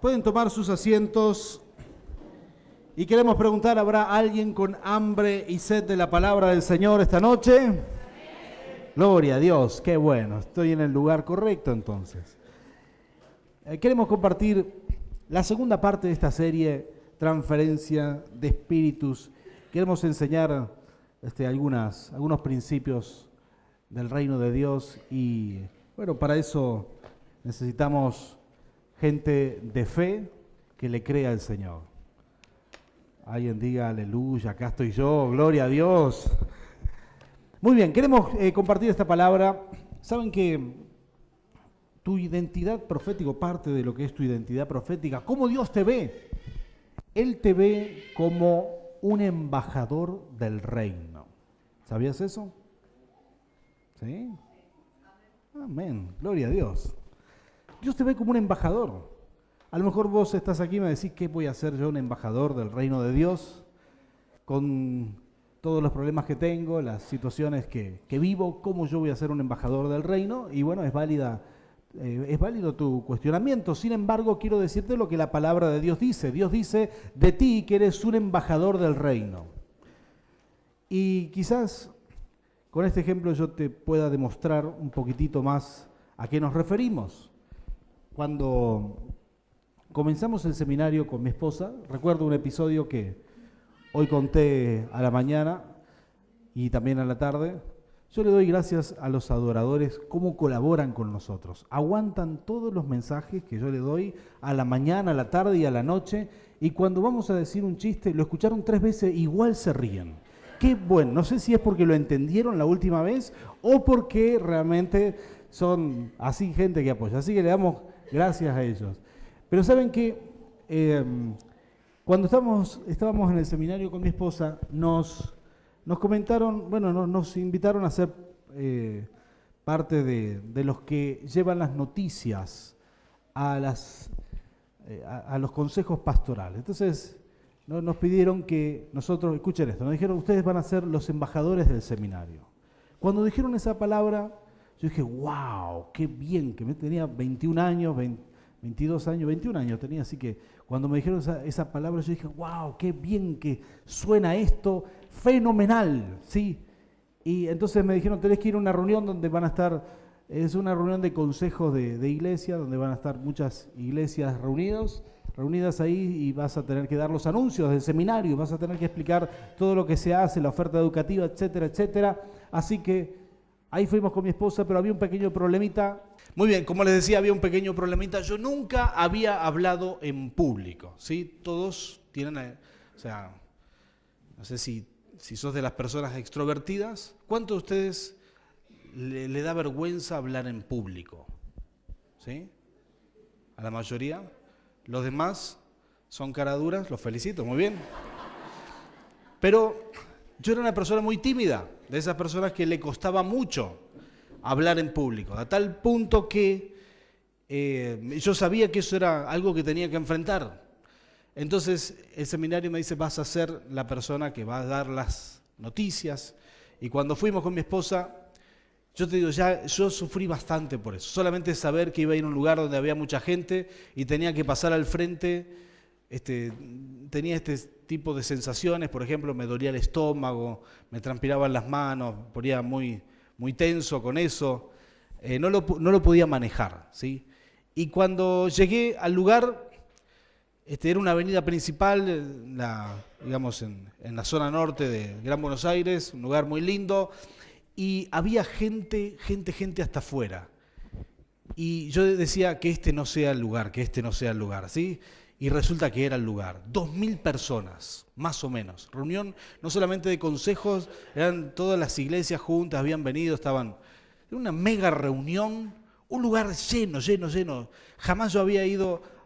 Pueden tomar sus asientos y queremos preguntar, ¿habrá alguien con hambre y sed de la palabra del Señor esta noche? Gloria a Dios, qué bueno, estoy en el lugar correcto entonces. Queremos compartir la segunda parte de esta serie, Transferencia de Espíritus. Queremos enseñar algunos principios del reino de Dios y bueno, para eso necesitamos gente de fe que le crea al Señor. Alguien diga aleluya, acá estoy yo, gloria a Dios. Muy bien, queremos compartir esta palabra. Saben que tu identidad profética, parte de lo que es tu identidad profética, cómo Dios te ve. Él te ve como un embajador del reino. ¿Sabías eso? ¿Sí? Amén, gloria a Dios. Dios te ve como un embajador. A lo mejor vos estás aquí y me decís, ¿qué voy a hacer yo, un embajador del reino de Dios? Con todos los problemas que tengo, las situaciones que vivo, ¿cómo yo voy a ser un embajador del reino? Y bueno, es válido tu cuestionamiento. Sin embargo, quiero decirte lo que la palabra de Dios dice. Dios dice de ti que eres un embajador del reino. Y quizás con este ejemplo yo te pueda demostrar un poquitito más a qué nos referimos. Cuando comenzamos el seminario con mi esposa, recuerdo un episodio que hoy conté a la mañana y también a la tarde. Yo le doy gracias a los adoradores, cómo colaboran con nosotros. Aguantan todos los mensajes que yo le doy a la mañana, a la tarde y a la noche. Y cuando vamos a decir un chiste, lo escucharon 3 veces, igual se ríen. Qué bueno, no sé si es porque lo entendieron la última vez o porque realmente son así gente que apoya. Así que le damos gracias a ellos. Pero saben que cuando estábamos en el seminario con mi esposa, nos comentaron, bueno, nos invitaron a ser parte de los que llevan las noticias a los consejos pastorales. Entonces nos pidieron que nosotros, escuchen esto, nos dijeron, ustedes van a ser los embajadores del seminario. Cuando dijeron esa palabra, yo dije, wow, qué bien, que me tenía 21 años, 22 años, 21 años tenía, así que cuando me dijeron esa palabra, yo dije, wow, qué bien que suena esto, fenomenal, ¿sí? Y entonces me dijeron, tenés que ir a una reunión donde van a estar, es una reunión de consejos de iglesia, donde van a estar muchas iglesias reunidas ahí y vas a tener que dar los anuncios del seminario, vas a tener que explicar todo lo que se hace, la oferta educativa, etcétera, etcétera. Así que ahí fuimos con mi esposa, pero había un pequeño problemita. Muy bien, como les decía, había un pequeño problemita. Yo nunca había hablado en público, ¿sí? Todos tienen, no sé si sos de las personas extrovertidas. ¿Cuántos de ustedes le da vergüenza hablar en público? ¿Sí? ¿A la mayoría? Los demás son caraduras, los felicito, muy bien. Pero yo era una persona muy tímida, de esas personas que le costaba mucho hablar en público, a tal punto que yo sabía que eso era algo que tenía que enfrentar. Entonces el seminario me dice, vas a ser la persona que va a dar las noticias. Y cuando fuimos con mi esposa, yo te digo, yo sufrí bastante por eso. Solamente saber que iba a ir a un lugar donde había mucha gente y tenía que pasar al frente, tenía este tipo de sensaciones. Por ejemplo, me dolía el estómago, me transpiraban las manos, me ponía muy tenso con eso. No lo podía manejar, ¿sí? Y cuando llegué al lugar, era una avenida principal, en la zona norte de Gran Buenos Aires, un lugar muy lindo. Y había gente hasta afuera. Y yo decía que este no sea el lugar, ¿sí? Y resulta que era el lugar. 2.000 personas, más o menos. Reunión no solamente de consejos, eran todas las iglesias juntas, habían venido, era una mega reunión, un lugar lleno. Jamás yo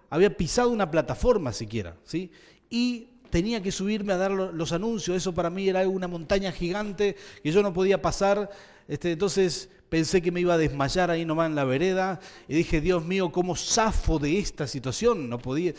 había pisado una plataforma siquiera, ¿sí? Y tenía que subirme a dar los anuncios. Eso para mí era una montaña gigante que yo no podía pasar. Entonces pensé que me iba a desmayar ahí nomás en la vereda y dije, Dios mío, ¿cómo zafo de esta situación? No podía,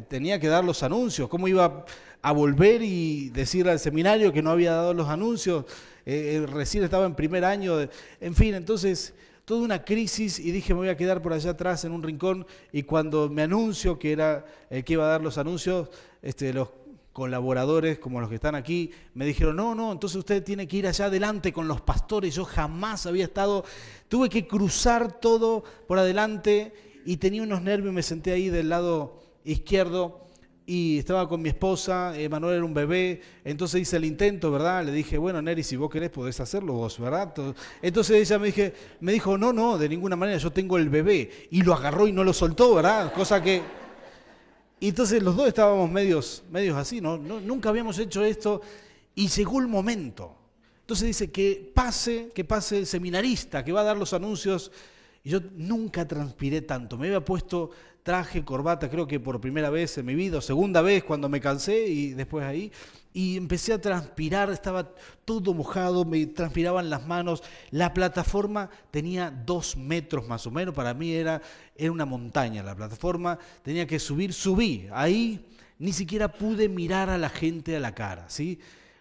tenía que dar los anuncios. ¿Cómo iba a volver y decirle al seminario que no había dado los anuncios? Recién estaba en primer año. En fin, entonces toda una crisis y dije, me voy a quedar por allá atrás en un rincón. Y cuando me anuncio que era el que iba a dar los anuncios, los colaboradores como los que están aquí me dijeron, no, entonces usted tiene que ir allá adelante con los pastores. Yo jamás había estado, tuve que cruzar todo por adelante y tenía unos nervios, me senté ahí del lado izquierdo y estaba con mi esposa, Manuel era un bebé, entonces hice el intento, ¿verdad? Le dije, bueno, Neri, si vos querés podés hacerlo vos, ¿verdad? Entonces ella me dijo, no, de ninguna manera, yo tengo el bebé, y lo agarró y no lo soltó, ¿verdad? Cosa que... Y entonces los dos estábamos medios así, ¿no? Nunca habíamos hecho esto, y llegó el momento. Entonces dice que pase el seminarista que va a dar los anuncios, y yo nunca transpiré tanto, me había puesto traje, corbata, creo que por primera vez en mi vida, o segunda vez cuando me cansé y después ahí, y empecé a transpirar, estaba todo mojado, me transpiraban las manos, la plataforma tenía 2 metros más o menos, para mí era una montaña la plataforma, tenía que subí, ahí ni siquiera pude mirar a la gente a la cara, ¿sí?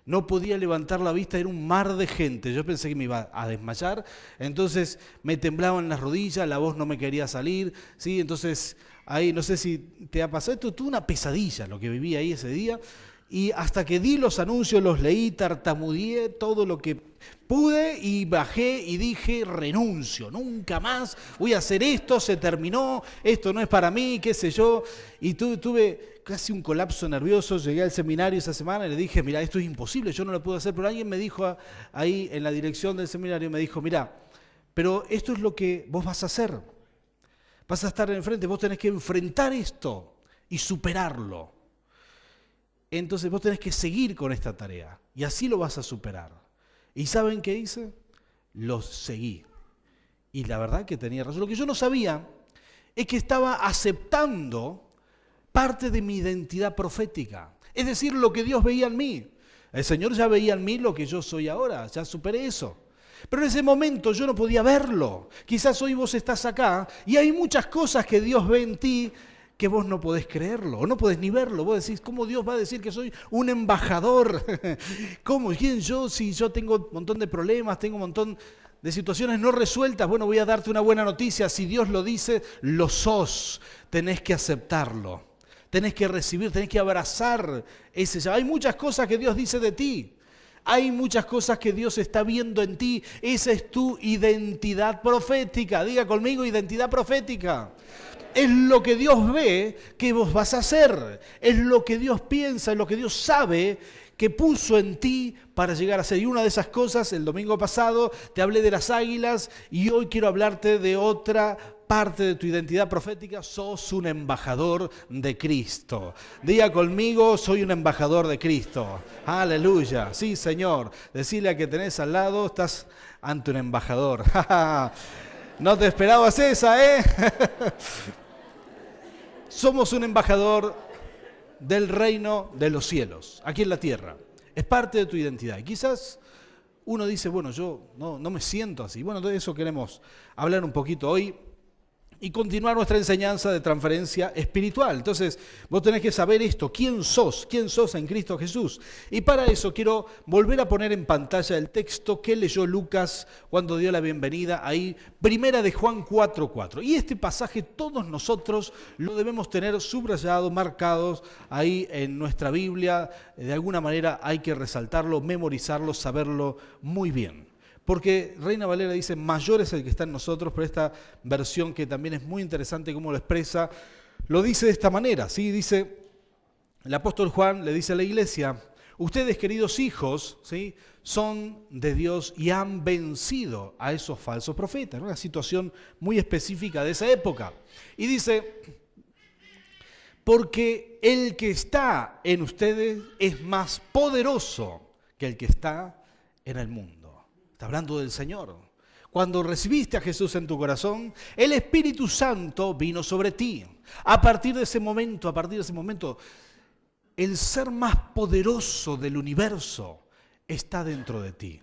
No podía levantar la vista, era un mar de gente. Yo pensé que me iba a desmayar, entonces me temblaban las rodillas, la voz no me quería salir, ¿sí? Entonces ahí no sé si te ha pasado, esto tuve una pesadilla lo que viví ahí ese día, y hasta que di los anuncios, los leí, tartamudeé todo lo que pude y bajé y dije, renuncio, nunca más voy a hacer esto, se terminó, esto no es para mí, qué sé yo, y tuve casi un colapso nervioso, llegué al seminario esa semana y le dije, mira, esto es imposible, yo no lo puedo hacer, pero alguien me dijo ahí en la dirección del seminario, me dijo, mira, pero esto es lo que vos vas a hacer, vas a estar enfrente, vos tenés que enfrentar esto y superarlo. Entonces vos tenés que seguir con esta tarea y así lo vas a superar. ¿Y saben qué hice? Los seguí. Y la verdad que tenía razón. Lo que yo no sabía es que estaba aceptando parte de mi identidad profética. Es decir, lo que Dios veía en mí. El Señor ya veía en mí lo que yo soy ahora, ya superé eso. Pero en ese momento yo no podía verlo. Quizás hoy vos estás acá y hay muchas cosas que Dios ve en ti que vos no podés creerlo, o no podés ni verlo. Vos decís, ¿cómo Dios va a decir que soy un embajador? ¿Cómo? ¿Quién yo? Si yo tengo un montón de problemas, tengo un montón de situaciones no resueltas. Bueno, voy a darte una buena noticia. Si Dios lo dice, lo sos. Tenés que aceptarlo. Tenés que recibir, tenés que abrazar ese llamado. Hay muchas cosas que Dios dice de ti. Hay muchas cosas que Dios está viendo en ti. Esa es tu identidad profética. Diga conmigo, identidad profética. Es lo que Dios ve que vos vas a hacer. Es lo que Dios piensa, es lo que Dios sabe que puso en ti para llegar a ser. Y una de esas cosas, el domingo pasado te hablé de las águilas y hoy quiero hablarte de otra parte de tu identidad profética. Sos un embajador de Cristo. Diga conmigo, soy un embajador de Cristo. Aleluya. Sí, Señor. Decile a que tenés al lado, estás ante un embajador. No te esperabas esa, ¿eh? Somos un embajador del reino de los cielos, aquí en la tierra. Es parte de tu identidad. Y quizás uno dice, bueno, yo no me siento así. Bueno, de eso queremos hablar un poquito hoy y continuar nuestra enseñanza de transferencia espiritual. Entonces, vos tenés que saber esto, quién sos en Cristo Jesús. Y para eso quiero volver a poner en pantalla el texto que leyó Lucas cuando dio la bienvenida ahí, primera de Juan 4:4. Y este pasaje todos nosotros lo debemos tener subrayado, marcados ahí en nuestra Biblia. De alguna manera hay que resaltarlo, memorizarlo, saberlo muy bien. Porque Reina Valera dice, mayor es el que está en nosotros, pero esta versión que también es muy interesante cómo lo expresa, lo dice de esta manera, ¿sí? Dice, el apóstol Juan le dice a la iglesia, ustedes queridos hijos, ¿sí? Son de Dios y han vencido a esos falsos profetas, una situación muy específica de esa época. Y dice, porque el que está en ustedes es más poderoso que el que está en el mundo. Está hablando del Señor. Cuando recibiste a Jesús en tu corazón, el Espíritu Santo vino sobre ti. A partir de ese momento, el ser más poderoso del universo está dentro de ti.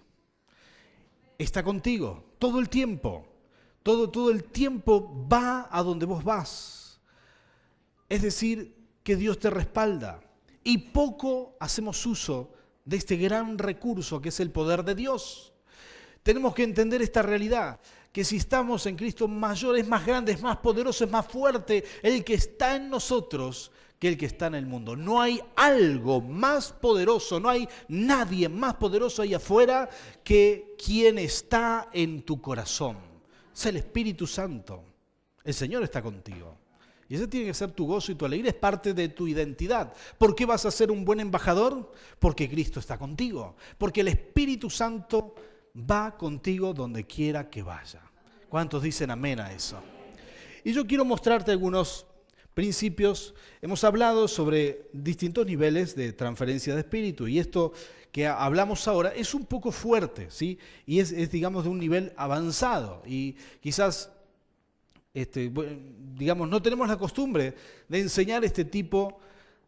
Está contigo todo el tiempo. Todo el tiempo va a donde vos vas. Es decir, que Dios te respalda. Y poco hacemos uso de este gran recurso que es el poder de Dios. tenemos que entender esta realidad, que si estamos en Cristo, mayor, es más grande, es más poderoso, es más fuerte el que está en nosotros que el que está en el mundo. No hay algo más poderoso, no hay nadie más poderoso ahí afuera que quien está en tu corazón. Es el Espíritu Santo. El Señor está contigo. Y ese tiene que ser tu gozo y tu alegría, es parte de tu identidad. ¿Por qué vas a ser un buen embajador? Porque Cristo está contigo. Porque el Espíritu Santo va contigo donde quiera que vaya. ¿Cuántos dicen amén a eso? Y yo quiero mostrarte algunos principios. Hemos hablado sobre distintos niveles de transferencia de espíritu y esto que hablamos ahora es un poco fuerte, ¿sí? Y es digamos, de un nivel avanzado y quizás digamos, no tenemos la costumbre de enseñar este tipo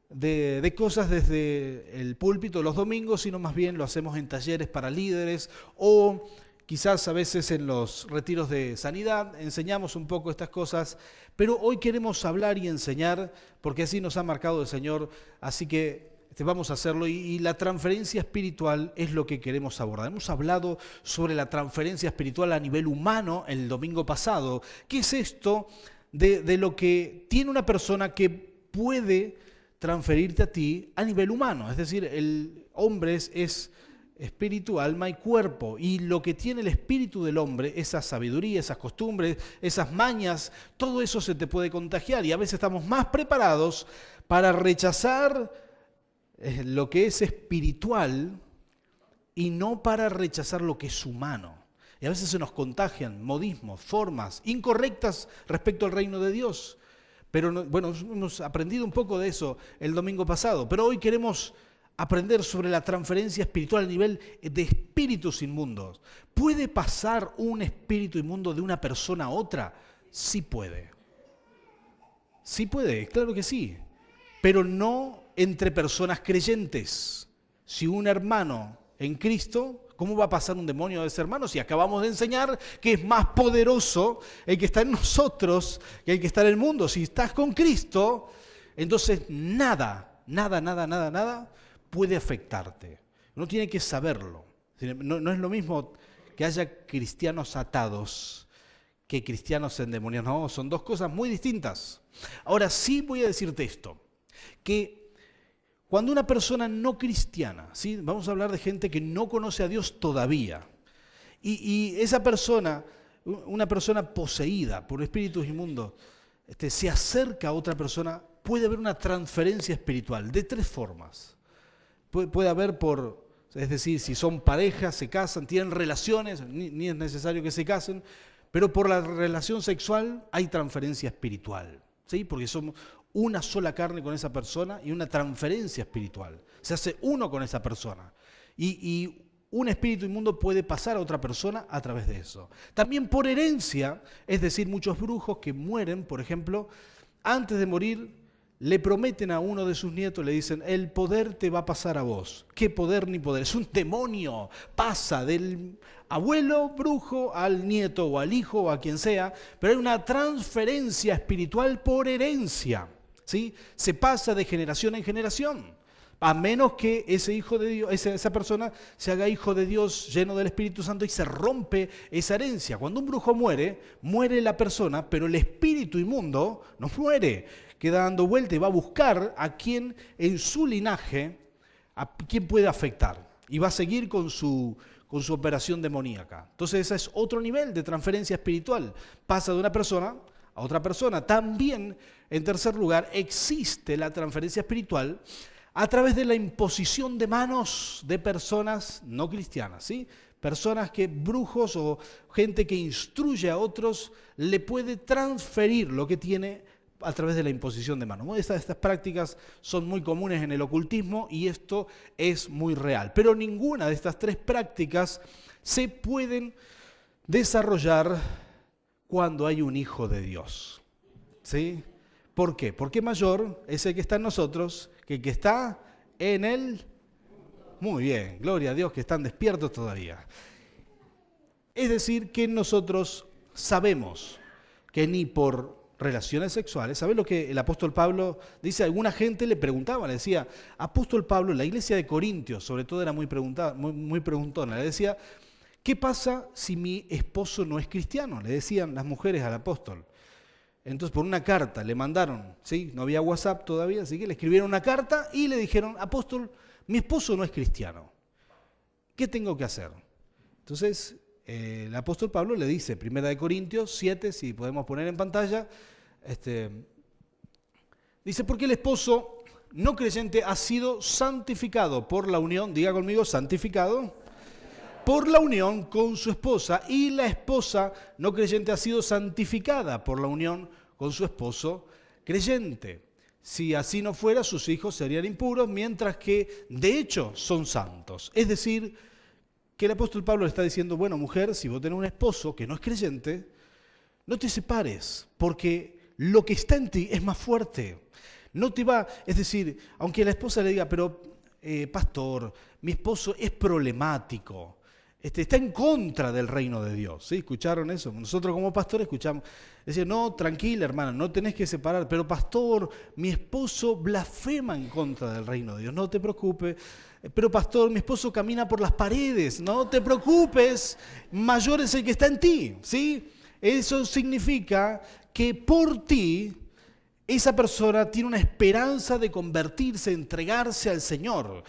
de cosas desde el púlpito los domingos, sino más bien lo hacemos en talleres para líderes o quizás a veces en los retiros de sanidad enseñamos un poco estas cosas, pero hoy queremos hablar y enseñar porque así nos ha marcado el Señor, así que vamos a hacerlo y la transferencia espiritual es lo que queremos abordar. Hemos hablado sobre la transferencia espiritual a nivel humano el domingo pasado. ¿Qué es esto de lo que tiene una persona que puede transferirte a ti a nivel humano? Es decir, el hombre es espíritu, alma y cuerpo. Y lo que tiene el espíritu del hombre, esa sabiduría, esas costumbres, esas mañas, todo eso se te puede contagiar. Y a veces estamos más preparados para rechazar lo que es espiritual y no para rechazar lo que es humano. Y a veces se nos contagian modismos, formas incorrectas respecto al reino de Dios. Pero bueno, hemos aprendido un poco de eso el domingo pasado, pero hoy queremos aprender sobre la transferencia espiritual a nivel de espíritus inmundos. ¿Puede pasar un espíritu inmundo de una persona a otra? Sí puede. Sí puede, claro que sí. Pero no entre personas creyentes. Si un hermano en Cristo, ¿cómo va a pasar un demonio de ese hermano? Si acabamos de enseñar que es más poderoso el que está en nosotros que el que está en el mundo. Si estás con Cristo, entonces nada puede afectarte. Uno tiene que saberlo. No es lo mismo que haya cristianos atados que cristianos endemoniados. No, son dos cosas muy distintas. Ahora sí voy a decirte esto, que cuando una persona no cristiana, ¿sí? Vamos a hablar de gente que no conoce a Dios todavía, y esa persona, una persona poseída por espíritus inmundos, se acerca a otra persona, puede haber una transferencia espiritual de tres formas. Puede haber es decir, si son parejas, se casan, tienen relaciones, ni es necesario que se casen, pero por la relación sexual hay transferencia espiritual, ¿sí? Porque somos una sola carne con esa persona y una transferencia espiritual. Se hace uno con esa persona. Y un espíritu inmundo puede pasar a otra persona a través de eso. También por herencia, es decir, muchos brujos que mueren, por ejemplo, antes de morir, le prometen a uno de sus nietos, le dicen, el poder te va a pasar a vos. ¿Qué poder ni poder? Es un demonio. Pasa del abuelo brujo al nieto o al hijo o a quien sea, pero hay una transferencia espiritual por herencia. ¿Sí? Se pasa de generación en generación, a menos que ese hijo de Dios, esa persona se haga hijo de Dios lleno del Espíritu Santo y se rompe esa herencia. Cuando un brujo muere, muere la persona, pero el espíritu inmundo no muere, queda dando vuelta y va a buscar a quien en su linaje, a quien puede afectar, y va a seguir con su operación demoníaca. Entonces ese es otro nivel de transferencia espiritual, pasa de una persona a otra persona. También, en tercer lugar, existe la transferencia espiritual a través de la imposición de manos de personas no cristianas, ¿sí? Personas que, brujos o gente que instruye a otros, le puede transferir lo que tiene a través de la imposición de manos. Estas prácticas son muy comunes en el ocultismo y esto es muy real. Pero ninguna de estas tres prácticas se pueden desarrollar cuando hay un hijo de Dios, ¿sí? ¿Por qué? Porque mayor es el que está en nosotros que el que está en él. Muy bien, gloria a Dios que están despiertos todavía. Es decir, que nosotros sabemos que ni por relaciones sexuales, ¿sabes lo que el apóstol Pablo dice? Alguna gente le preguntaba, le decía, apóstol Pablo, la iglesia de Corintios, sobre todo era muy preguntona, le decía, ¿qué pasa si mi esposo no es cristiano? Le decían las mujeres al apóstol. Entonces por una carta le mandaron, ¿sí? No había WhatsApp todavía, así que le escribieron una carta y le dijeron, apóstol, mi esposo no es cristiano. ¿Qué tengo que hacer? Entonces el apóstol Pablo le dice, 1 Corintios 7, si podemos poner en pantalla, dice, porque el esposo no creyente ha sido santificado por la unión, diga conmigo, santificado, por la unión con su esposa, y la esposa no creyente ha sido santificada por la unión con su esposo creyente. Si así no fuera, sus hijos serían impuros, mientras que de hecho son santos. Es decir, que el apóstol Pablo le está diciendo, bueno, mujer, si vos tenés un esposo que no es creyente, no te separes, porque lo que está en ti es más fuerte. No te va, es decir, aunque la esposa le diga, pero pastor, mi esposo es problemático, está en contra del reino de Dios. ¿Sí? ¿Escucharon eso? Nosotros como pastores escuchamos, decir, no, tranquila hermana, no tenés que separar, pero pastor, mi esposo blasfema en contra del reino de Dios, no te preocupes. Pero pastor, mi esposo camina por las paredes, no te preocupes, mayor es el que está en ti. ¿Sí? Eso significa que por ti, esa persona tiene una esperanza de convertirse, entregarse al Señor.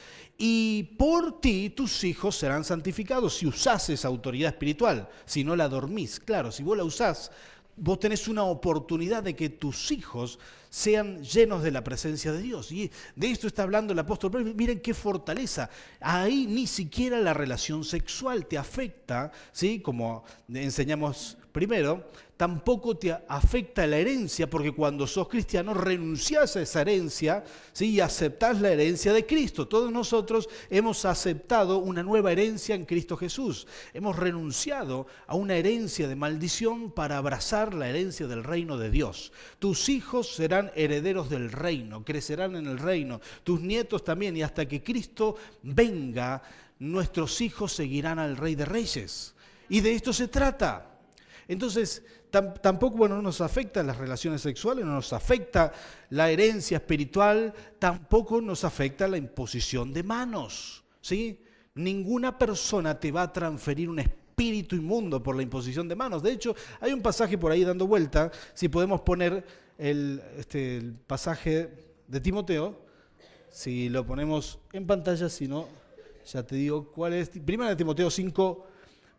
Y por ti tus hijos serán santificados si usás esa autoridad espiritual, si no la dormís. Claro, si vos la usás, vos tenés una oportunidad de que tus hijos sean llenos de la presencia de Dios. Y de esto está hablando el apóstol Pablo. Miren qué fortaleza. Ahí ni siquiera la relación sexual te afecta, ¿sí? Como enseñamos primero, tampoco te afecta la herencia, porque cuando sos cristiano renunciás a esa herencia, ¿sí? Y aceptás la herencia de Cristo. Todos nosotros hemos aceptado una nueva herencia en Cristo Jesús. Hemos renunciado a una herencia de maldición para abrazar la herencia del reino de Dios. Tus hijos serán herederos del reino, crecerán en el reino, tus nietos también, y hasta que Cristo venga, nuestros hijos seguirán al Rey de Reyes. Y de esto se trata. Entonces, tampoco, bueno, no nos afecta las relaciones sexuales, no nos afecta la herencia espiritual, tampoco nos afecta la imposición de manos, ¿sí? Ninguna persona te va a transferir un espíritu inmundo por la imposición de manos. De hecho, hay un pasaje por ahí dando vuelta, si podemos poner el pasaje de Timoteo, si lo ponemos en pantalla, si no, ya te digo cuál es. 1 Timoteo 5,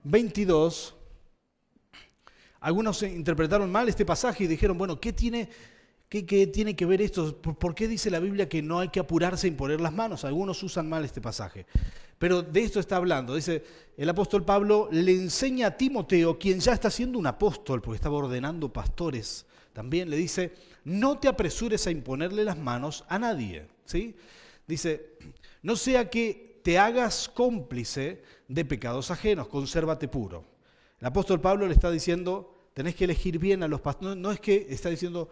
22. Algunos interpretaron mal este pasaje y dijeron, bueno, ¿qué tiene que ver esto? ¿Por qué dice la Biblia que no hay que apurarse en poner las manos? Algunos usan mal este pasaje. Pero de esto está hablando. Dice, el apóstol Pablo le enseña a Timoteo, quien ya está siendo un apóstol, porque estaba ordenando pastores, también le dice, no te apresures a imponerle las manos a nadie. ¿Sí? Dice, no sea que te hagas cómplice de pecados ajenos, consérvate puro. El apóstol Pablo le está diciendo, tenés que elegir bien a los pastores. No es que está diciendo,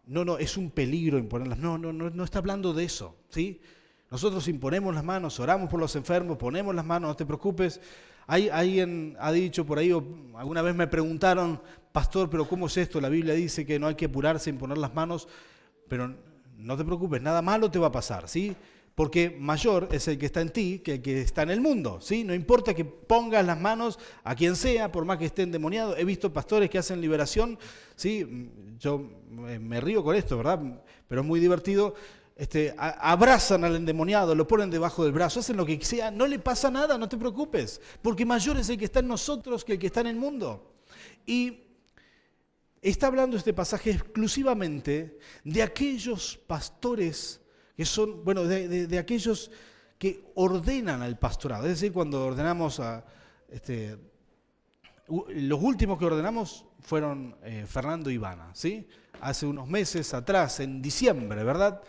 no, es un peligro imponerlas. No está hablando de eso, ¿sí? Nosotros imponemos las manos, oramos por los enfermos, ponemos las manos, no te preocupes. Alguien ha dicho por ahí, o alguna vez me preguntaron, pastor, pero ¿cómo es esto? La Biblia dice que no hay que apurarse en poner las manos, pero no te preocupes, nada malo te va a pasar, ¿sí? Porque mayor es el que está en ti que el que está en el mundo, ¿sí? No importa que pongas las manos a quien sea, por más que esté endemoniado. He visto pastores que hacen liberación, ¿sí? Yo me río con esto, ¿verdad? Pero es muy divertido. Abrazan al endemoniado, lo ponen debajo del brazo, hacen lo que sea, no le pasa nada, no te preocupes, porque mayor es el que está en nosotros que el que está en el mundo. Y está hablando este pasaje exclusivamente de aquellos pastores que son, bueno, de aquellos que ordenan al pastorado. Es decir, cuando ordenamos a, los últimos que ordenamos fueron Fernando y Ivana, ¿sí? Hace unos meses atrás, en diciembre, ¿verdad?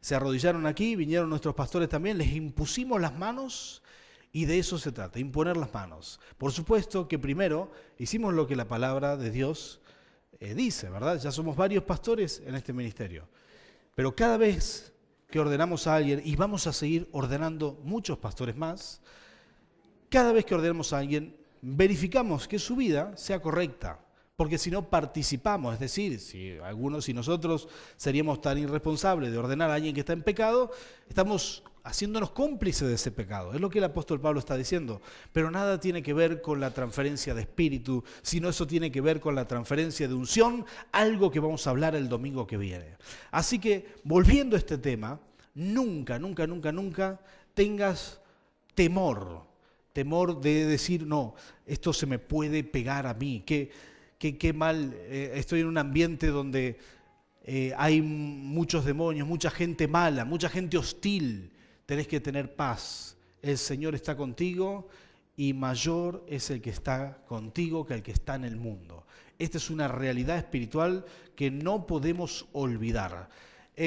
Se arrodillaron aquí, vinieron nuestros pastores también, les impusimos las manos y de eso se trata, imponer las manos. Por supuesto que primero hicimos lo que la palabra de Dios dice, ¿verdad? Ya somos varios pastores en este ministerio, pero cada vez que ordenamos a alguien, y vamos a seguir ordenando muchos pastores más, cada vez que ordenamos a alguien, verificamos que su vida sea correcta, porque si no participamos, es decir, si nosotros seríamos tan irresponsables de ordenar a alguien que está en pecado, estamos haciéndonos cómplices de ese pecado. Es lo que el apóstol Pablo está diciendo. Pero nada tiene que ver con la transferencia de espíritu, sino eso tiene que ver con la transferencia de unción, algo que vamos a hablar el domingo que viene. Así que, volviendo a este tema, nunca tengas temor de decir, no, esto se me puede pegar a mí, qué mal, estoy en un ambiente donde hay muchos demonios, mucha gente mala, mucha gente hostil. Tenés que tener paz. El Señor está contigo y mayor es el que está contigo que el que está en el mundo. Esta es una realidad espiritual que no podemos olvidar.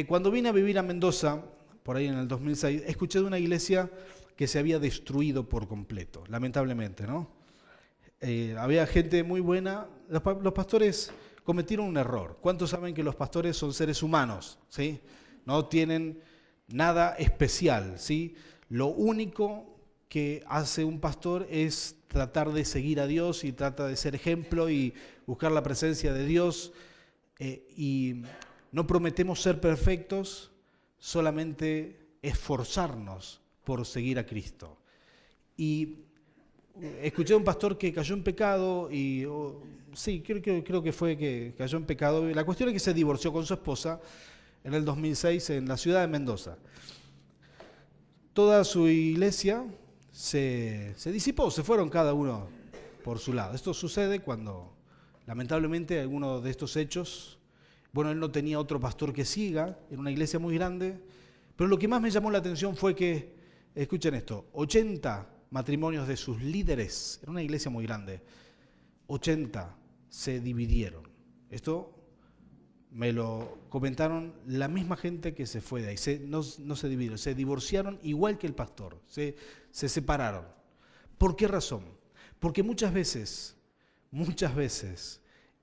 Cuando vine a vivir a Mendoza, por ahí en el 2006, escuché de una iglesia que se había destruido por completo, lamentablemente, ¿no? Había gente muy buena. Los pastores cometieron un error. ¿Cuántos saben que los pastores son seres humanos? ¿Sí? No tienen nada especial, ¿sí? Lo único que hace un pastor es tratar de seguir a Dios y trata de ser ejemplo y buscar la presencia de Dios. Y no prometemos ser perfectos, solamente esforzarnos por seguir a Cristo. Y escuché a un pastor que cayó en pecado y sí, creo que fue que cayó en pecado. La cuestión es que se divorció con su esposa en el 2006 en la ciudad de Mendoza. Toda su iglesia se disipó, se fueron cada uno por su lado. Esto sucede cuando, lamentablemente, alguno de estos hechos, bueno, él no tenía otro pastor que siga, en una iglesia muy grande, pero lo que más me llamó la atención fue que, escuchen esto, 80 matrimonios de sus líderes, en una iglesia muy grande, 80 se dividieron. Esto me lo comentaron la misma gente que se fue de ahí. No se dividieron, se divorciaron igual que el pastor, se separaron. ¿Por qué razón? Porque muchas veces,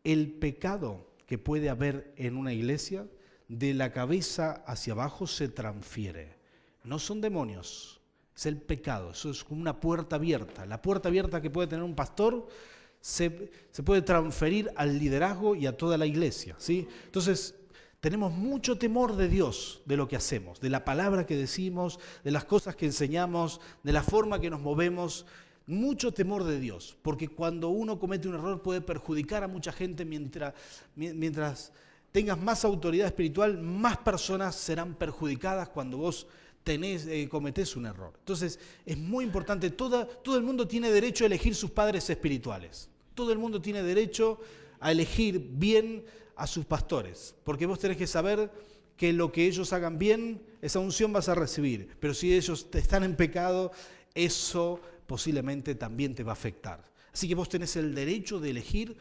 el pecado que puede haber en una iglesia, de la cabeza hacia abajo se transfiere. No son demonios, es el pecado, eso es como una puerta abierta. La puerta abierta que puede tener un pastor se puede transferir al liderazgo y a toda la iglesia, ¿sí? Entonces, tenemos mucho temor de Dios, de lo que hacemos, de la palabra que decimos, de las cosas que enseñamos, de la forma que nos movemos. Mucho temor de Dios, porque cuando uno comete un error puede perjudicar a mucha gente. Mientras tengas más autoridad espiritual, más personas serán perjudicadas cuando vos cometés un error. Entonces, es muy importante, todo el mundo tiene derecho a elegir sus padres espirituales. Todo el mundo tiene derecho a elegir bien a sus pastores, porque vos tenés que saber que lo que ellos hagan bien, esa unción vas a recibir, pero si ellos están en pecado, eso posiblemente también te va a afectar. Así que vos tenés el derecho de elegir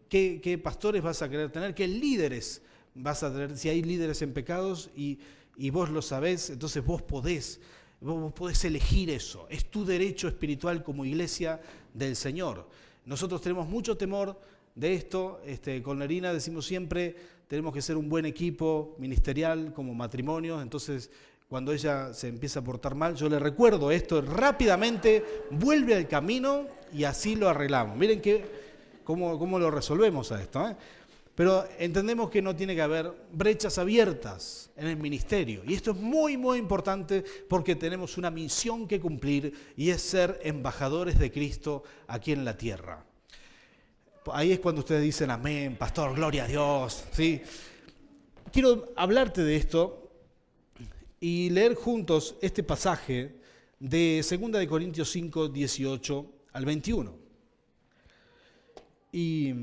qué pastores vas a querer tener, qué líderes vas a tener, si hay líderes en pecados y vos lo sabés, entonces vos podés elegir eso. Es tu derecho espiritual como iglesia del Señor. Nosotros tenemos mucho temor de esto. Con Nerina decimos siempre, tenemos que ser un buen equipo ministerial como matrimonio. Entonces, cuando ella se empieza a portar mal, yo le recuerdo esto rápidamente, vuelve al camino y así lo arreglamos. Miren cómo lo resolvemos a esto, ¿eh? Pero entendemos que no tiene que haber brechas abiertas en el ministerio. Y esto es muy, muy importante porque tenemos una misión que cumplir y es ser embajadores de Cristo aquí en la tierra. Ahí es cuando ustedes dicen amén, pastor, gloria a Dios, ¿sí? Quiero hablarte de esto y leer juntos este pasaje de 2 Corintios 5, 18 al 21. Y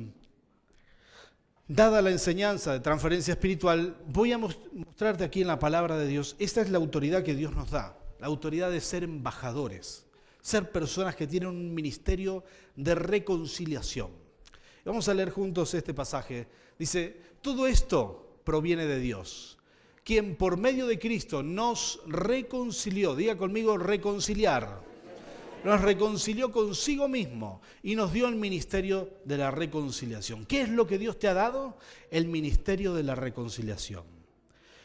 dada la enseñanza de transferencia espiritual, voy a mostrarte aquí en la palabra de Dios, esta es la autoridad que Dios nos da, la autoridad de ser embajadores, ser personas que tienen un ministerio de reconciliación. Vamos a leer juntos este pasaje. Dice, todo esto proviene de Dios, quien por medio de Cristo nos reconcilió, diga conmigo reconciliar, nos reconcilió consigo mismo y nos dio el ministerio de la reconciliación. ¿Qué es lo que Dios te ha dado? El ministerio de la reconciliación.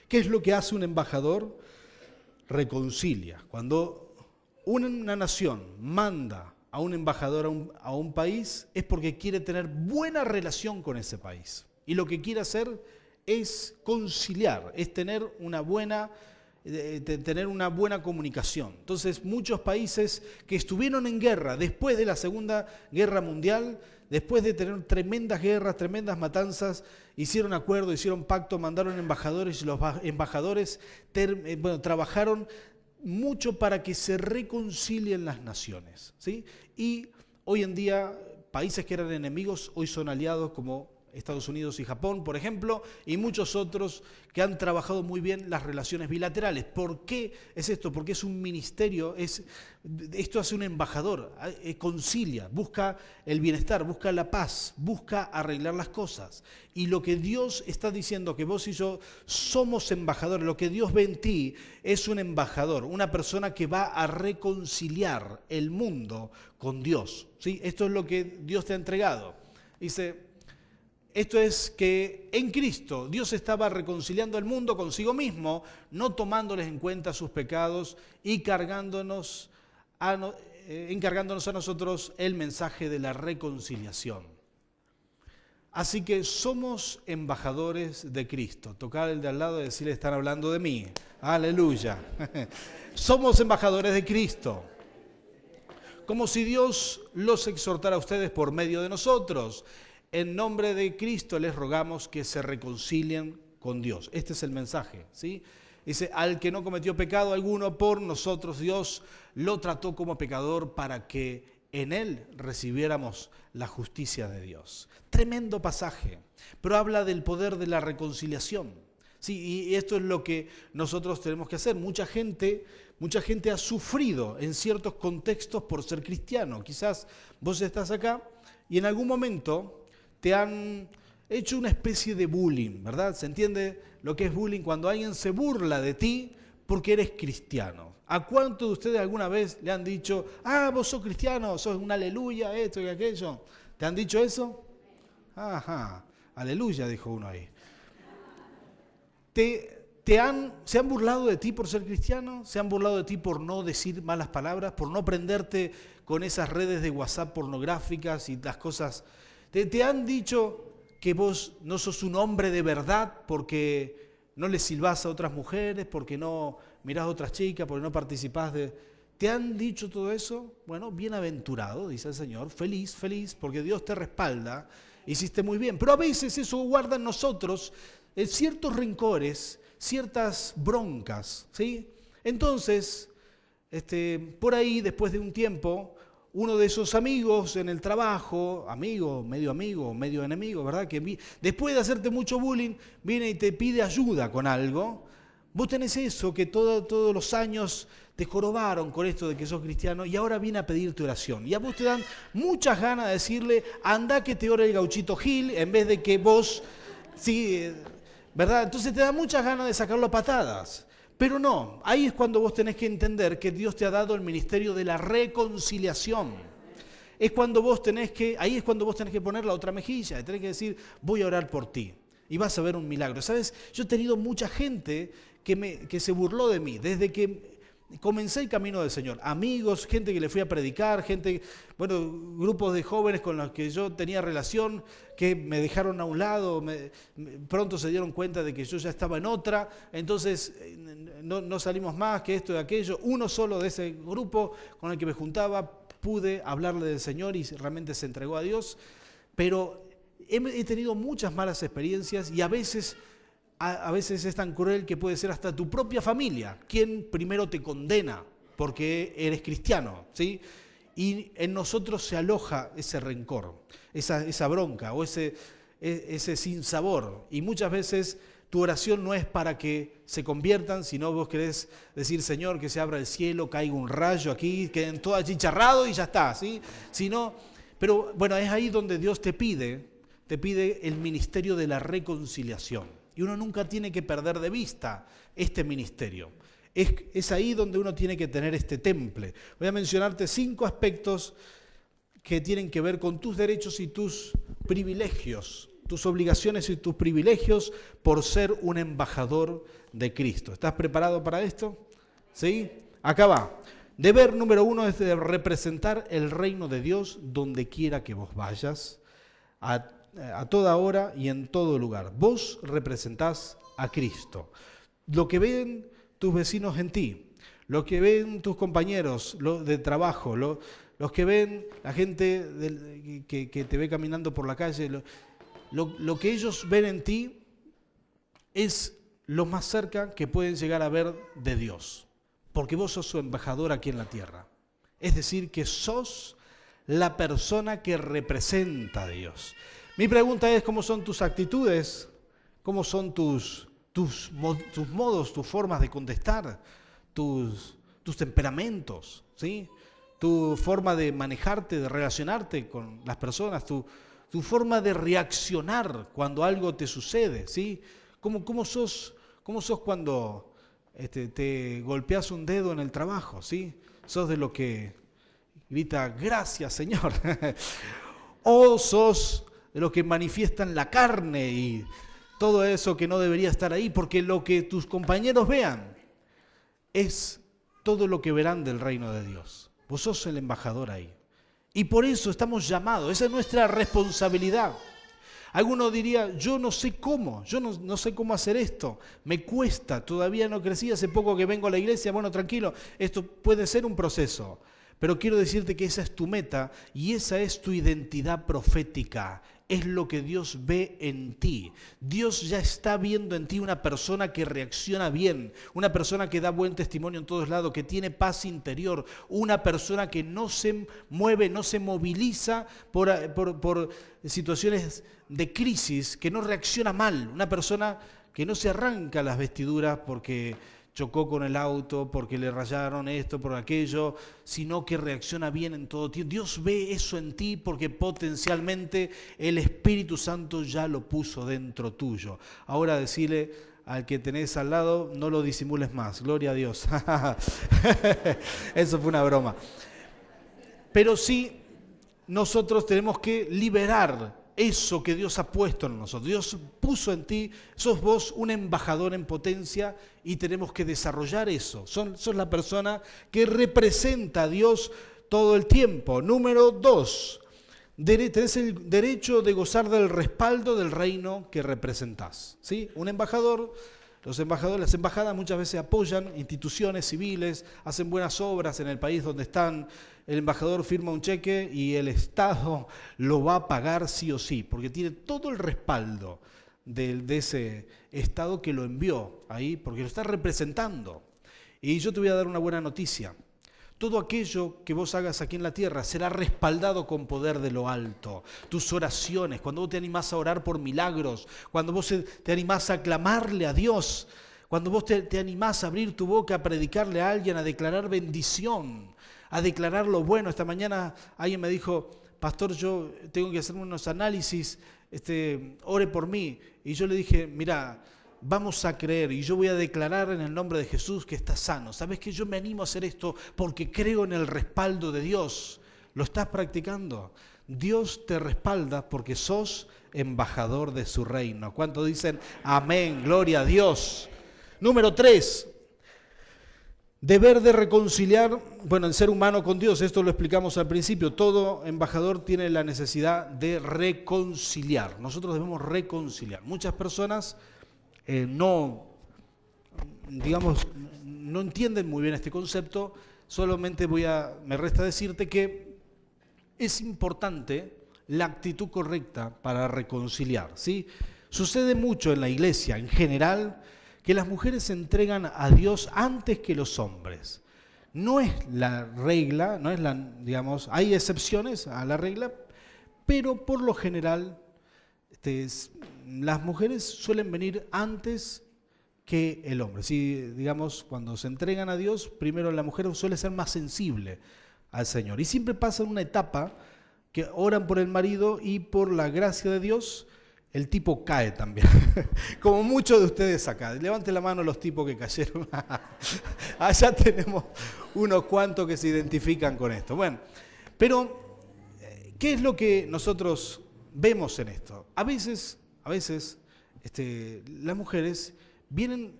¿Qué es lo que hace un embajador? Reconcilia. Cuando una nación manda a un embajador a un país es porque quiere tener buena relación con ese país. Y lo que quiere hacer es conciliar, es tener una buena comunicación. Entonces, muchos países que estuvieron en guerra después de la Segunda Guerra Mundial, después de tener tremendas guerras, tremendas matanzas, hicieron acuerdos, hicieron pacto, mandaron embajadores y los embajadores trabajaron mucho para que se reconcilien las naciones, ¿sí? Y hoy en día, países que eran enemigos hoy son aliados, como Estados Unidos y Japón, por ejemplo, y muchos otros que han trabajado muy bien las relaciones bilaterales. ¿Por qué es esto? Porque es un ministerio, esto hace un embajador, concilia, busca el bienestar, busca la paz, busca arreglar las cosas. Y lo que Dios está diciendo, que vos y yo somos embajadores, lo que Dios ve en ti es un embajador, una persona que va a reconciliar el mundo con Dios, ¿sí? Esto es lo que Dios te ha entregado. Dice, esto es que en Cristo Dios estaba reconciliando al mundo consigo mismo, no tomándoles en cuenta sus pecados y encargándonos a nosotros el mensaje de la reconciliación. Así que somos embajadores de Cristo. Tocar el de al lado y decirle, están hablando de mí. Aleluya. Somos embajadores de Cristo. Como si Dios los exhortara a ustedes por medio de nosotros. En nombre de Cristo les rogamos que se reconcilien con Dios. Este es el mensaje, ¿sí? Dice, al que no cometió pecado alguno, por nosotros Dios lo trató como pecador para que en él recibiéramos la justicia de Dios. Tremendo pasaje, pero habla del poder de la reconciliación. Sí, y esto es lo que nosotros tenemos que hacer. Mucha gente ha sufrido en ciertos contextos por ser cristiano. Quizás vos estás acá y en algún momento te han hecho una especie de bullying, ¿verdad? ¿Se entiende lo que es bullying? Cuando alguien se burla de ti porque eres cristiano. ¿A cuántos de ustedes alguna vez le han dicho, vos sos cristiano, sos un aleluya, esto y aquello? ¿Te han dicho eso? Ajá, aleluya, dijo uno ahí. ¿Se han burlado de ti por ser cristiano? ¿Se han burlado de ti por no decir malas palabras? ¿Por no prenderte con esas redes de WhatsApp pornográficas y las cosas? ¿Te han dicho que vos no sos un hombre de verdad porque no le silbás a otras mujeres, porque no mirás a otras chicas, porque no participás de... ¿Te han dicho todo eso? Bueno, bienaventurado, dice el Señor, feliz, porque Dios te respalda, hiciste muy bien. Pero a veces eso guarda en nosotros ciertos rencores, ciertas broncas, ¿sí? Entonces, por ahí, después de un tiempo, uno de esos amigos en el trabajo, medio enemigo, ¿verdad? Que después de hacerte mucho bullying, viene y te pide ayuda con algo. Vos tenés eso que todos los años te jorobaron con esto de que sos cristiano y ahora viene a pedirte oración. Y a vos te dan muchas ganas de decirle, anda que te ore el gauchito Gil, en vez de que vos, sí, ¿verdad? Entonces te da muchas ganas de sacarlo a patadas. Pero no, ahí es cuando vos tenés que entender que Dios te ha dado el ministerio de la reconciliación. Ahí es cuando vos tenés que poner la otra mejilla, tenés que decir, voy a orar por ti. Y vas a ver un milagro. ¿Sabes? Yo he tenido mucha gente que se burló de mí desde que comencé el camino del Señor. Amigos, gente que le fui a predicar, grupos de jóvenes con los que yo tenía relación, que me dejaron a un lado, pronto se dieron cuenta de que yo ya estaba en otra, entonces no salimos más que esto y aquello. Uno solo de ese grupo con el que me juntaba pude hablarle del Señor y realmente se entregó a Dios, pero he tenido muchas malas experiencias y a veces es tan cruel que puede ser hasta tu propia familia quien primero te condena porque eres cristiano, ¿sí? Y en nosotros se aloja ese rencor, esa bronca o ese sinsabor. Y muchas veces tu oración no es para que se conviertan, sino vos querés decir, Señor, que se abra el cielo, caiga un rayo aquí, queden todo achicharrado y ya está, ¿sí? Pero bueno, es ahí donde Dios te pide el ministerio de la reconciliación. Y uno nunca tiene que perder de vista este ministerio. Es ahí donde uno tiene que tener este temple. Voy a mencionarte 5 aspectos que tienen que ver con tus derechos y tus privilegios, tus obligaciones y tus privilegios por ser un embajador de Cristo. ¿Estás preparado para esto? ¿Sí? Acá va. Deber número 1 es de representar el reino de Dios donde quiera que vos vayas, a toda hora y en todo lugar. Vos representás a Cristo. Lo que ven tus vecinos en ti, lo que ven tus compañeros de trabajo, los que ven la gente que te ve caminando por la calle, lo que ellos ven en ti es lo más cerca que pueden llegar a ver de Dios, porque vos sos su embajador aquí en la tierra. Es decir, que sos la persona que representa a Dios. Mi pregunta es, ¿cómo son tus actitudes? ¿Cómo son tus modos, tus formas de contestar, tus temperamentos, ¿sí? Tu forma de manejarte, de relacionarte con las personas, tu forma de reaccionar cuando algo te sucede, ¿sí? ¿Cómo sos cuando te golpeas un dedo en el trabajo, ¿sí? ¿Sos de lo que grita, gracias, Señor? ¿O sos de los que manifiestan la carne y todo eso que no debería estar ahí? Porque lo que tus compañeros vean es todo lo que verán del reino de Dios. Vos sos el embajador ahí. Y por eso estamos llamados, esa es nuestra responsabilidad. Alguno diría, yo no sé cómo, yo no sé cómo hacer esto, me cuesta, todavía no crecí, hace poco que vengo a la iglesia, bueno, tranquilo, esto puede ser un proceso. Pero quiero decirte que esa es tu meta y esa es tu identidad profética. Es lo que Dios ve en ti. Dios ya está viendo en ti una persona que reacciona bien, una persona que da buen testimonio en todos lados, que tiene paz interior, una persona que no se mueve, no se moviliza por situaciones de crisis, que no reacciona mal, una persona que no se arranca las vestiduras porque chocó con el auto, porque le rayaron esto, por aquello, sino que reacciona bien en todo tiempo. Dios ve eso en ti porque potencialmente el Espíritu Santo ya lo puso dentro tuyo. Ahora decirle al que tenés al lado, no lo disimules más, gloria a Dios. Eso fue una broma. Pero sí, nosotros tenemos que liberar eso que Dios ha puesto en nosotros. Dios puso en ti, sos vos un embajador en potencia y tenemos que desarrollar eso. Sos la persona que representa a Dios todo el tiempo. Número 2, tenés el derecho de gozar del respaldo del reino que representás, ¿sí? Un embajador, las embajadas muchas veces apoyan instituciones civiles, hacen buenas obras en el país donde están. El embajador firma un cheque y el Estado lo va a pagar sí o sí, porque tiene todo el respaldo de ese Estado que lo envió ahí, porque lo está representando. Y yo te voy a dar una buena noticia. Todo aquello que vos hagas aquí en la tierra será respaldado con poder de lo alto. Tus oraciones, cuando vos te animás a orar por milagros, cuando vos te animás a clamarle a Dios, cuando vos te animás a abrir tu boca a predicarle a alguien, a declarar bendición, a declarar lo bueno. Esta mañana alguien me dijo, pastor, yo tengo que hacer unos análisis, ore por mí. Y yo le dije, mira, vamos a creer y yo voy a declarar en el nombre de Jesús que estás sano. ¿Sabes que yo me animo a hacer esto porque creo en el respaldo de Dios? ¿Lo estás practicando? Dios te respalda porque sos embajador de su reino. ¿Cuántos dicen amén? Gloria a Dios. Número 3. Deber de reconciliar, el ser humano con Dios, esto lo explicamos al principio, todo embajador tiene la necesidad de reconciliar, nosotros debemos reconciliar. Muchas personas no entienden muy bien este concepto, solamente me resta decirte que es importante la actitud correcta para reconciliar, ¿sí? Sucede mucho en la iglesia en general, que las mujeres se entregan a Dios antes que los hombres. No es la regla, hay excepciones a la regla, pero por lo general las mujeres suelen venir antes que el hombre. Si, cuando se entregan a Dios, primero la mujer suele ser más sensible al Señor. Y siempre pasa una etapa que oran por el marido y por la gracia de Dios, el tipo cae también, como muchos de ustedes acá. Levante la mano los tipos que cayeron. Allá tenemos unos cuantos que se identifican con esto. Bueno, pero ¿qué es lo que nosotros vemos en esto? A veces las mujeres vienen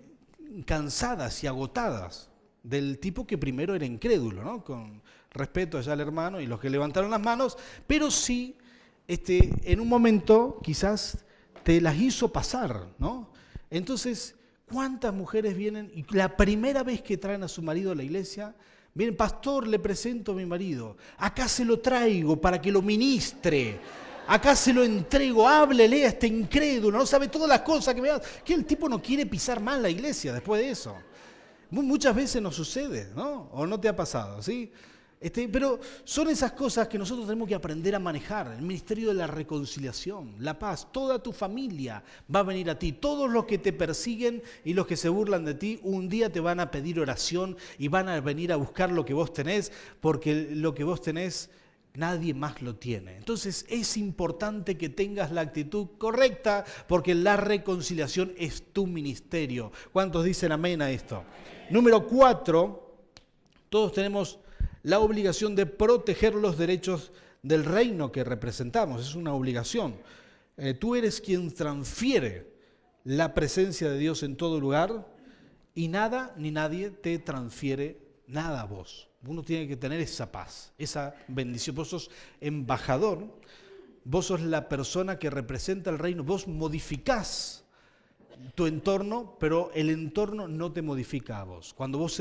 cansadas y agotadas del tipo que primero era incrédulo, ¿no? Con respeto allá al hermano y los que levantaron las manos, pero sí, en un momento quizás te las hizo pasar, ¿no? Entonces, ¿cuántas mujeres vienen y la primera vez que traen a su marido a la iglesia, vienen, pastor, le presento a mi marido, acá se lo traigo para que lo ministre, acá se lo entrego, háblele a este incrédulo, no sabe todas las cosas que me da, que el tipo no quiere pisar más la iglesia después de eso? Muchas veces nos sucede, ¿no? ¿O no te ha pasado, sí? Pero son esas cosas que nosotros tenemos que aprender a manejar. El ministerio de la reconciliación, la paz, toda tu familia va a venir a ti. Todos los que te persiguen y los que se burlan de ti, un día te van a pedir oración y van a venir a buscar lo que vos tenés, porque lo que vos tenés nadie más lo tiene. Entonces es importante que tengas la actitud correcta, porque la reconciliación es tu ministerio. ¿Cuántos dicen amén a esto? Número 4, todos tenemos la obligación de proteger los derechos del reino que representamos. Es una obligación. Tú eres quien transfiere la presencia de Dios en todo lugar y nada ni nadie te transfiere nada a vos. Uno tiene que tener esa paz, esa bendición. Vos sos embajador, vos sos la persona que representa el reino, vos modificás tu entorno, pero el entorno no te modifica a vos. Cuando vos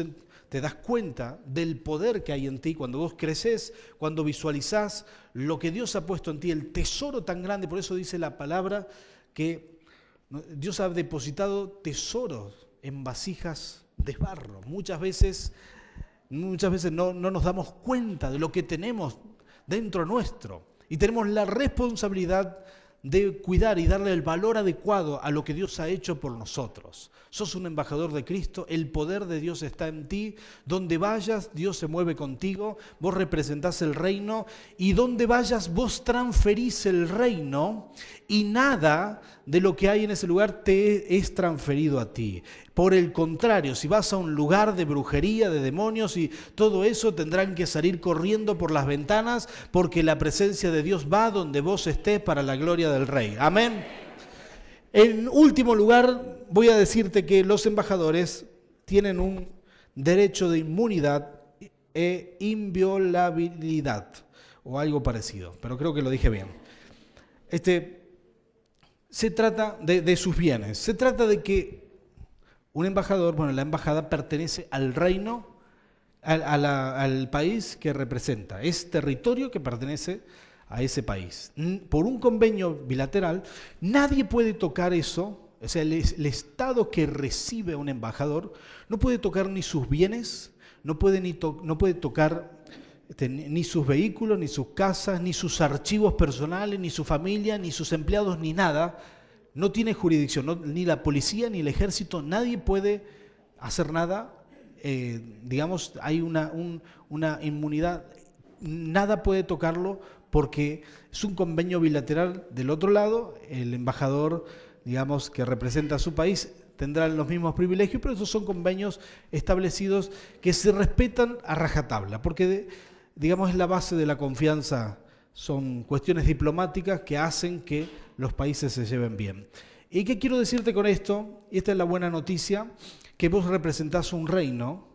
te das cuenta del poder que hay en ti, cuando vos creces, cuando visualizás lo que Dios ha puesto en ti, el tesoro tan grande, por eso dice la palabra que Dios ha depositado tesoros en vasijas de barro. Muchas veces no nos damos cuenta de lo que tenemos dentro nuestro y tenemos la responsabilidad de cuidar y darle el valor adecuado a lo que Dios ha hecho por nosotros. Sos un embajador de Cristo, el poder de Dios está en ti, donde vayas Dios se mueve contigo, vos representás el reino y donde vayas vos transferís el reino y nada de lo que hay en ese lugar te es transferido a ti. Por el contrario, si vas a un lugar de brujería, de demonios y todo eso, tendrán que salir corriendo por las ventanas porque la presencia de Dios va donde vos estés para la gloria del Rey. Amén. En último lugar, voy a decirte que los embajadores tienen un derecho de inmunidad e inviolabilidad, o algo parecido, pero creo que lo dije bien. Se trata de sus bienes, se trata de que un embajador, la embajada pertenece al reino, al país que representa, es territorio que pertenece a ese país. Por un convenio bilateral, nadie puede tocar eso, o sea, el Estado que recibe a un embajador no puede tocar ni sus bienes, no puede tocar ni sus vehículos, ni sus casas, ni sus archivos personales, ni su familia, ni sus empleados, ni nada. No tiene jurisdicción, ni la policía, ni el ejército, nadie puede hacer nada. Hay una inmunidad, nada puede tocarlo porque es un convenio bilateral. Del otro lado, el embajador, que representa a su país, tendrá los mismos privilegios, pero esos son convenios establecidos que se respetan a rajatabla, porque es la base de la confianza, son cuestiones diplomáticas que hacen que los países se lleven bien. ¿Y qué quiero decirte con esto? Y esta es la buena noticia, que vos representás un reino,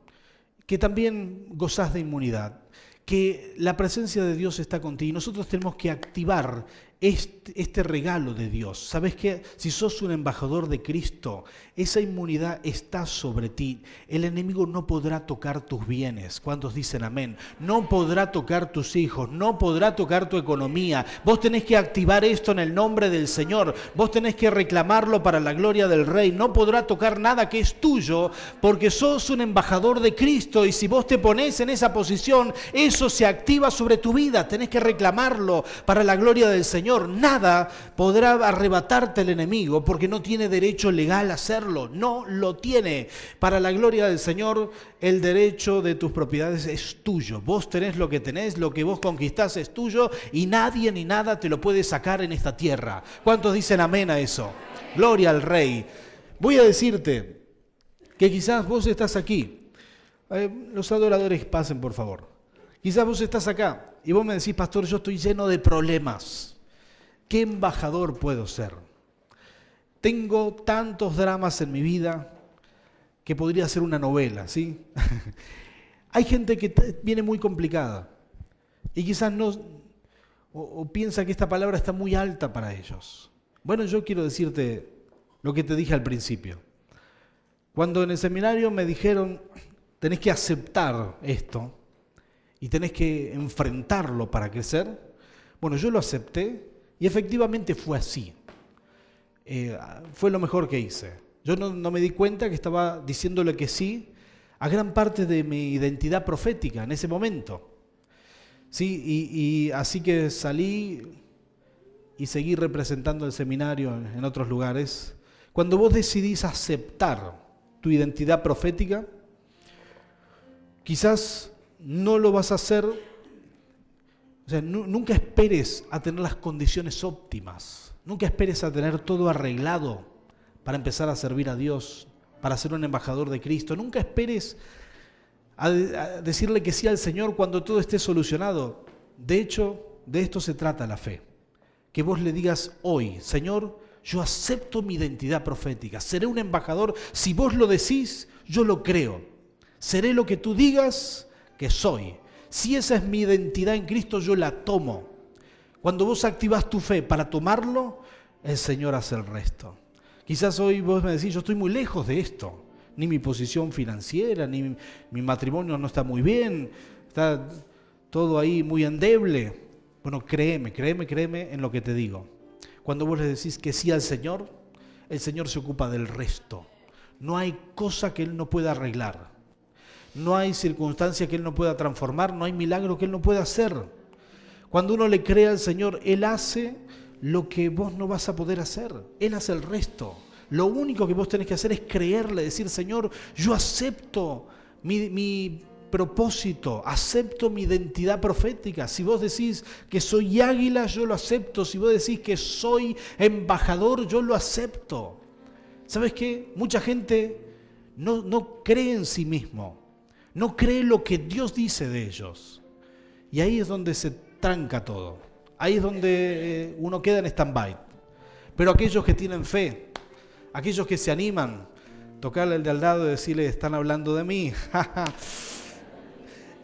que también gozás de inmunidad, que la presencia de Dios está contigo y nosotros tenemos que activar este regalo de Dios. ¿Sabes qué? Si sos un embajador de Cristo, esa inmunidad está sobre ti. El enemigo no podrá tocar tus bienes. ¿Cuántos dicen amén? No podrá tocar tus hijos, no podrá tocar tu economía. Vos tenés que activar esto en el nombre del Señor. Vos tenés que reclamarlo para la gloria del Rey. No podrá tocar nada que es tuyo porque sos un embajador de Cristo y si vos te ponés en esa posición, eso se activa sobre tu vida. Tenés que reclamarlo para la gloria del Señor. Nada podrá arrebatarte el enemigo porque no tiene derecho legal a hacerlo. No lo tiene. Para la gloria del Señor, el derecho de tus propiedades es tuyo. Vos tenés lo que tenés, lo que vos conquistás es tuyo y nadie ni nada te lo puede sacar en esta tierra. ¿Cuántos dicen amén a eso? Gloria al Rey. Voy a decirte que quizás vos estás aquí. Los adoradores pasen, por favor. Quizás vos estás acá y vos me decís, pastor, yo estoy lleno de problemas. ¿Qué embajador puedo ser? Tengo tantos dramas en mi vida, que podría ser una novela, ¿sí? Hay gente que viene muy complicada y quizás no, o piensa que esta palabra está muy alta para ellos. Bueno, yo quiero decirte lo que te dije al principio. Cuando en el seminario me dijeron, tenés que aceptar esto y tenés que enfrentarlo para crecer, bueno, yo lo acepté y efectivamente fue así. Fue lo mejor que hice. Yo no me di cuenta que estaba diciéndole que sí a gran parte de mi identidad profética en ese momento. Sí, y así que salí y seguí representando el seminario en otros lugares. Cuando vos decidís aceptar tu identidad profética, quizás no lo vas a hacer, o sea, nunca esperes a tener las condiciones óptimas, nunca esperes a tener todo arreglado para empezar a servir a Dios, para ser un embajador de Cristo. Nunca esperes a decirle que sí al Señor cuando todo esté solucionado. De hecho, de esto se trata la fe. Que vos le digas hoy, Señor, yo acepto mi identidad profética, seré un embajador. Si vos lo decís, yo lo creo. Seré lo que tú digas que soy. Si esa es mi identidad en Cristo, yo la tomo. Cuando vos activás tu fe para tomarlo, el Señor hace el resto. Quizás hoy vos me decís, yo estoy muy lejos de esto. Ni mi posición financiera, ni mi matrimonio no está muy bien, está todo ahí muy endeble. Bueno, créeme en lo que te digo. Cuando vos le decís que sí al Señor, el Señor se ocupa del resto. No hay cosa que Él no pueda arreglar. No hay circunstancia que Él no pueda transformar, no hay milagro que Él no pueda hacer. Cuando uno le cree al Señor, Él hace lo que vos no vas a poder hacer. Él hace el resto. Lo único que vos tenés que hacer es creerle, decir, Señor, yo acepto mi propósito, acepto mi identidad profética. Si vos decís que soy águila, yo lo acepto. Si vos decís que soy embajador, yo lo acepto. ¿Sabes qué? Mucha gente no cree en sí mismo, no cree lo que Dios dice de ellos. Y ahí es donde se tranca todo. Ahí es donde uno queda en stand-by. Pero aquellos que tienen fe, aquellos que se animan, tocarle al de al lado y decirle, están hablando de mí.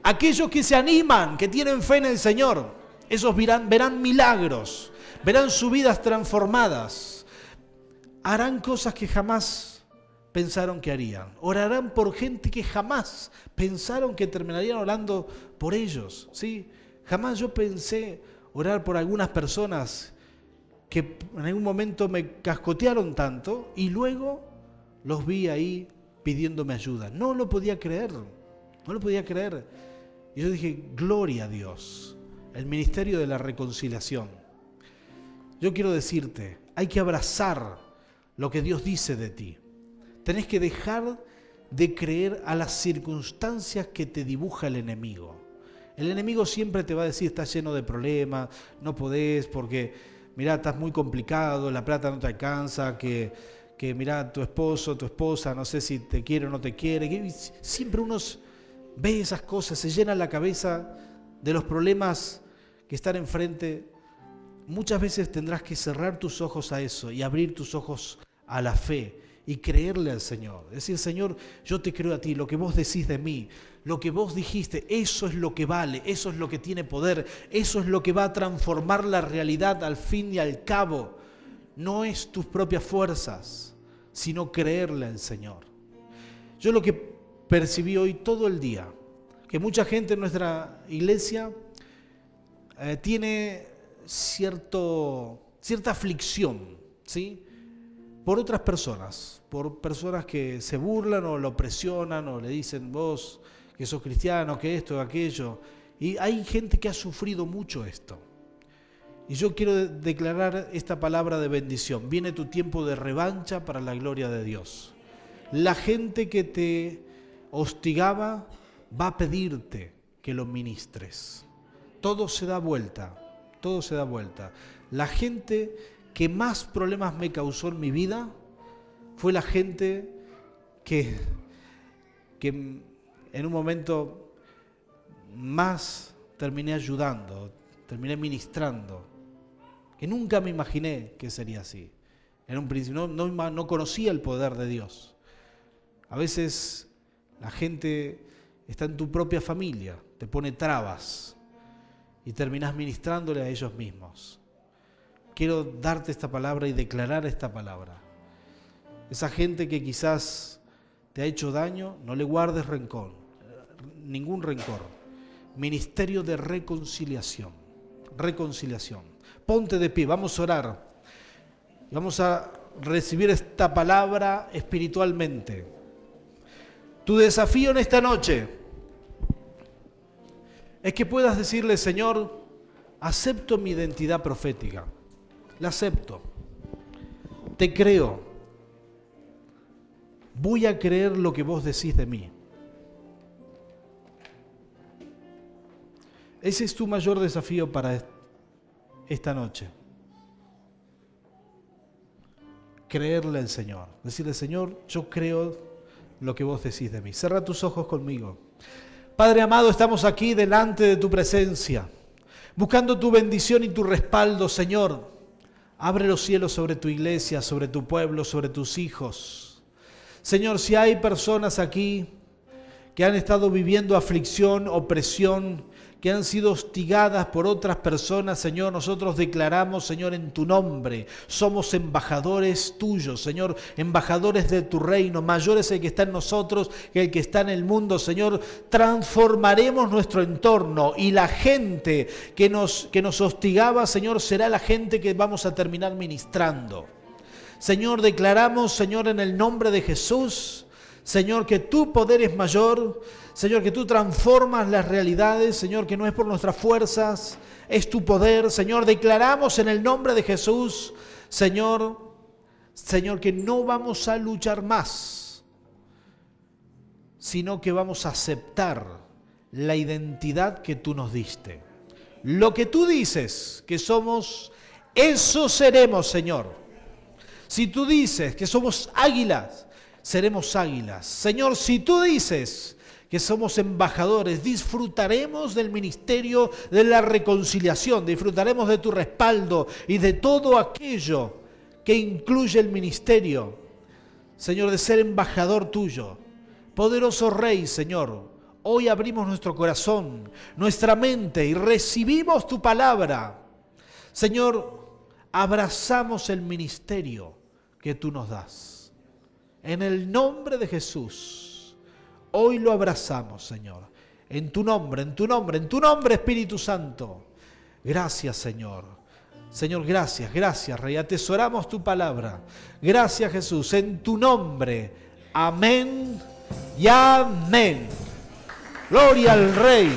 Aquellos que se animan, que tienen fe en el Señor, esos verán milagros, verán sus vidas transformadas, harán cosas que jamás pensaron que harían, orarán por gente que jamás pensaron que terminarían orando por ellos, ¿sí? Jamás yo pensé orar por algunas personas que en algún momento me cascotearon tanto y luego los vi ahí pidiéndome ayuda. No lo podía creer, no lo podía creer. Y yo dije, gloria a Dios, el ministerio de la reconciliación. Yo quiero decirte, hay que abrazar lo que Dios dice de ti. Tenés que dejar de creer a las circunstancias que te dibuja el enemigo. El enemigo siempre te va a decir, estás lleno de problemas, no podés porque, mirá, estás muy complicado, la plata no te alcanza, que mirá, tu esposo, tu esposa, no sé si te quiere o no te quiere. Siempre uno ve esas cosas, se llena la cabeza de los problemas que están enfrente. Muchas veces tendrás que cerrar tus ojos a eso y abrir tus ojos a la fe y creerle al Señor. Decir, Señor, yo te creo a ti, lo que vos decís de mí, lo que vos dijiste, eso es lo que vale, eso es lo que tiene poder, eso es lo que va a transformar la realidad al fin y al cabo. No es tus propias fuerzas, sino creerle al Señor. Yo lo que percibí hoy todo el día, que mucha gente en nuestra iglesia tiene cierta aflicción, ¿sí? Por otras personas, por personas que se burlan o lo presionan o le dicen vos que sos cristiano, que esto, aquello. Y hay gente que ha sufrido mucho esto. Y yo quiero declarar esta palabra de bendición. Viene tu tiempo de revancha para la gloria de Dios. La gente que te hostigaba va a pedirte que lo ministres. Todo se da vuelta, todo se da vuelta. La gente que más problemas me causó en mi vida fue la gente que en un momento más terminé ayudando, terminé ministrando, que nunca me imaginé que sería así. En un principio no conocía el poder de Dios. A veces la gente está en tu propia familia, te pone trabas y terminás ministrándole a ellos mismos. Quiero darte esta palabra y declarar esta palabra. Esa gente que quizás te ha hecho daño, no le guardes rencor, ningún rencor. Ministerio de reconciliación. Reconciliación. Ponte de pie, vamos a orar. Vamos a recibir esta palabra espiritualmente. Tu desafío en esta noche es que puedas decirle: Señor, acepto mi identidad profética. La acepto. Te creo. Voy a creer lo que vos decís de mí. Ese es tu mayor desafío para esta noche. Creerle al Señor. Decirle: Señor, yo creo lo que vos decís de mí. Cerra tus ojos conmigo. Padre amado, estamos aquí delante de tu presencia, buscando tu bendición y tu respaldo, Señor. Abre los cielos sobre tu iglesia, sobre tu pueblo, sobre tus hijos. Señor, si hay personas aquí que han estado viviendo aflicción, opresión, que han sido hostigadas por otras personas, Señor, nosotros declaramos, Señor, en tu nombre, somos embajadores tuyos, Señor, embajadores de tu reino. Mayor es el que está en nosotros que el que está en el mundo, Señor. Transformaremos nuestro entorno y la gente que nos hostigaba, Señor, será la gente que vamos a terminar ministrando. Señor, declaramos, Señor, en el nombre de Jesús, Señor, que tu poder es mayor, Señor, que tú transformas las realidades, Señor, que no es por nuestras fuerzas, es tu poder. Señor, declaramos en el nombre de Jesús, Señor, que no vamos a luchar más, sino que vamos a aceptar la identidad que tú nos diste. Lo que tú dices que somos, eso seremos, Señor. Si tú dices que somos águilas, seremos águilas. Señor, si tú dices que somos embajadores, disfrutaremos del ministerio de la reconciliación, disfrutaremos de tu respaldo y de todo aquello que incluye el ministerio, Señor, de ser embajador tuyo. Poderoso Rey, Señor, hoy abrimos nuestro corazón, nuestra mente y recibimos tu palabra. Señor, abrazamos el ministerio que tú nos das. En el nombre de Jesús, hoy lo abrazamos, Señor. En tu nombre, en tu nombre, en tu nombre, Espíritu Santo. Gracias, Señor. Señor, gracias, gracias, Rey. Atesoramos tu palabra. Gracias, Jesús. En tu nombre. Amén y amén. Gloria al Rey.